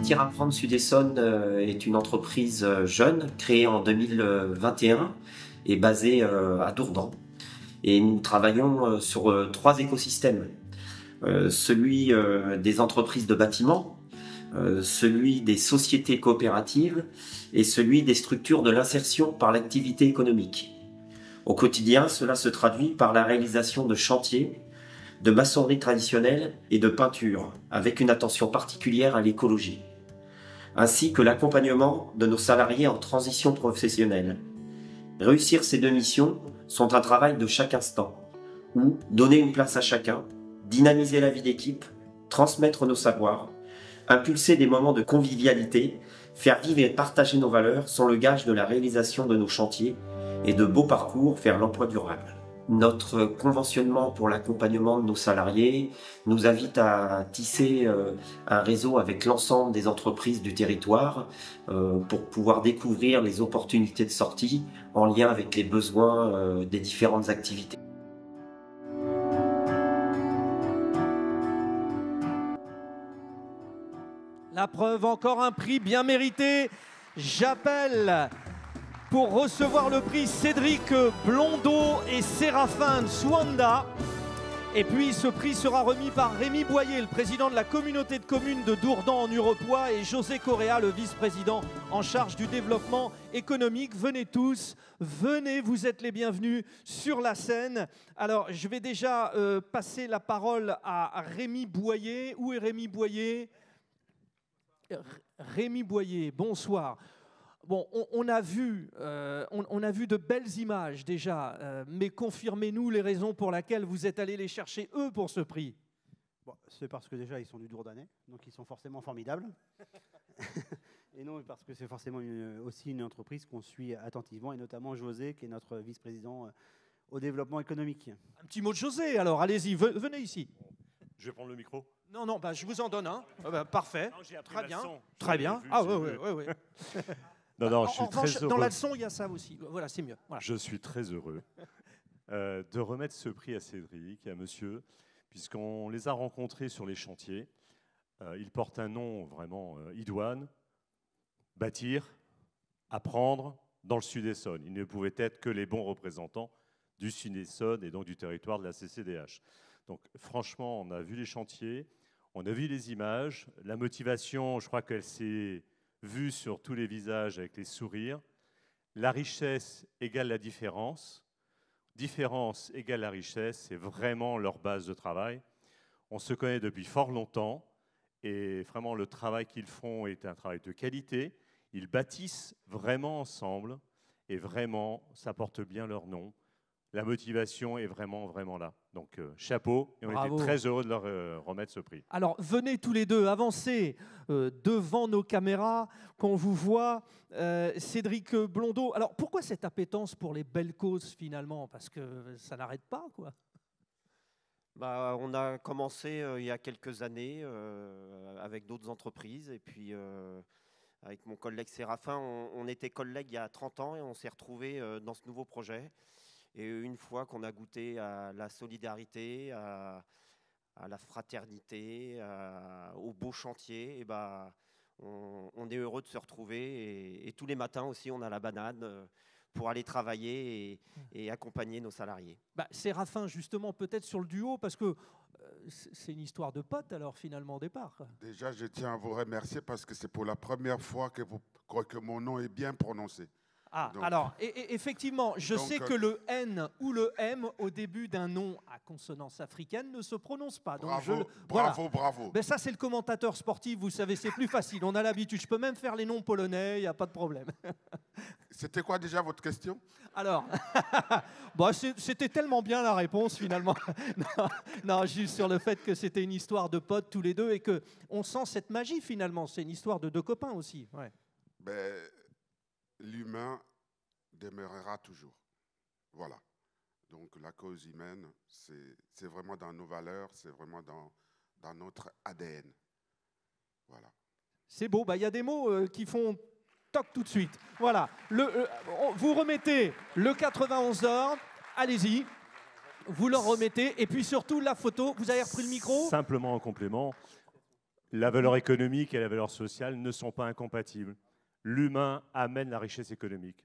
Tir à Prendre Sud-Essonne est une entreprise jeune, créée en 2021 et basée à Dourdan. Et nous travaillons sur trois écosystèmes. Celui des entreprises de bâtiment, celui des sociétés coopératives et celui des structures de l'insertion par l'activité économique. Au quotidien, cela se traduit par la réalisation de chantiers, de maçonnerie traditionnelle et de peinture, avec une attention particulière à l'écologie, ainsi que l'accompagnement de nos salariés en transition professionnelle. Réussir ces deux missions sont un travail de chaque instant, où donner une place à chacun, dynamiser la vie d'équipe, transmettre nos savoirs, impulser des moments de convivialité, faire vivre et partager nos valeurs sont le gage de la réalisation de nos chantiers et de beaux parcours vers l'emploi durable. Notre conventionnement pour l'accompagnement de nos salariés nous invite à tisser un réseau avec l'ensemble des entreprises du territoire pour pouvoir découvrir les opportunités de sortie en lien avec les besoins des différentes activités. La preuve, encore un prix bien mérité. J'appelle pour recevoir le prix Cédric Blondeau et Séraphin Swanda. Et puis ce prix sera remis par Rémi Boyer, le président de la communauté de communes de Dourdan en Hurepoix, et José Correa, le vice-président en charge du développement économique. Venez tous, venez, vous êtes les bienvenus sur la scène. Alors je vais déjà passer la parole à Rémi Boyer. Où est Rémi Boyer ? Rémi Boyer, bonsoir. Bon, on a vu de belles images déjà, mais confirmez-nous les raisons pour lesquelles vous êtes allés les chercher, eux, pour ce prix. Bon, c'est parce que déjà, ils sont du Dourdanais, donc ils sont forcément formidables. Et non, parce que c'est forcément aussi une entreprise qu'on suit attentivement, et notamment José, qui est notre vice-président au développement économique. Un petit mot de José, alors, allez-y, venez ici. Je vais prendre le micro. Non, non, bah, je vous en donne un. Parfait. Non, très bien. Leçon. Très bien. Ah oui, oui, oui. Non, je suis très heureux. Dans la leçon, il y a ça aussi. Voilà, c'est mieux. Voilà. Je suis très heureux de remettre ce prix à Cédric et à monsieur, puisqu'on les a rencontrés sur les chantiers. Ils portent un nom vraiment idoine. Bâtir, apprendre dans le Sud-Essonne. Ils ne pouvaient être que les bons représentants du Sud-Essonne et donc du territoire de la CCDH. Donc franchement, on a vu les chantiers, on a vu les images. La motivation, je crois qu'elle s'est vue sur tous les visages avec les sourires. La richesse égale la différence. Différence égale la richesse, c'est vraiment leur base de travail. On se connaît depuis fort longtemps et vraiment le travail qu'ils font est un travail de qualité. Ils bâtissent vraiment ensemble et vraiment, ça porte bien leur nom. La motivation est vraiment, vraiment là. Donc, chapeau. Et on Bravo. était très heureux de leur remettre ce prix. Alors, venez tous les deux, avancez devant nos caméras, qu'on vous voit. Cédric Blondeau, alors pourquoi cette appétence pour les belles causes finalement? Parce que ça n'arrête pas, quoi. Bah, on a commencé il y a quelques années avec d'autres entreprises et puis avec mon collègue Séraphin, on était collègues il y a 30 ans et on s'est retrouvés dans ce nouveau projet. Et une fois qu'on a goûté à la solidarité, à la fraternité, au beau chantier, et bah, on est heureux de se retrouver. Et tous les matins aussi, on a la banane pour aller travailler et accompagner nos salariés. Bah, Séraphin, justement, peut-être sur le duo, parce que c'est une histoire de potes, alors, finalement, au départ. Déjà, je tiens à vous remercier parce que c'est pour la première fois que mon nom est bien prononcé. Ah, donc, alors, effectivement, je sais que le N ou le M au début d'un nom à consonance africaine ne se prononce pas. Donc bravo, voilà. bravo. Mais ça, c'est le commentateur sportif, vous savez, c'est plus facile. On a l'habitude. Je peux même faire les noms polonais, il n'y a pas de problème. C'était quoi déjà votre question? Alors, bon, c'était tellement bien la réponse, finalement. non, juste sur le fait que c'était une histoire de potes tous les deux et qu'on sent cette magie, finalement. C'est une histoire de deux copains aussi. Ouais. Ben, l'humain demeurera toujours. Voilà. Donc la cause humaine, c'est vraiment dans nos valeurs, c'est vraiment dans notre ADN. Voilà. C'est beau, bah, y a des mots qui font toc tout de suite. Voilà. Vous remettez le 91 d'or, allez-y. Vous leur remettez. Et puis surtout, la photo, vous avez repris le micro? Simplement en complément, La valeur économique et la valeur sociale ne sont pas incompatibles. L'humain amène la richesse économique.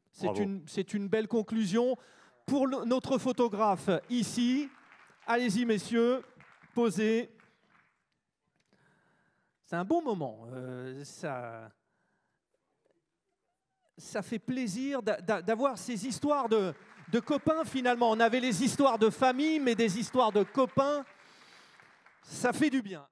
C'est une belle conclusion. Pour notre photographe ici, allez-y messieurs, posez. C'est un bon moment. Ça fait plaisir d'avoir ces histoires de copains finalement. On avait les histoires de famille, mais des histoires de copains, ça fait du bien.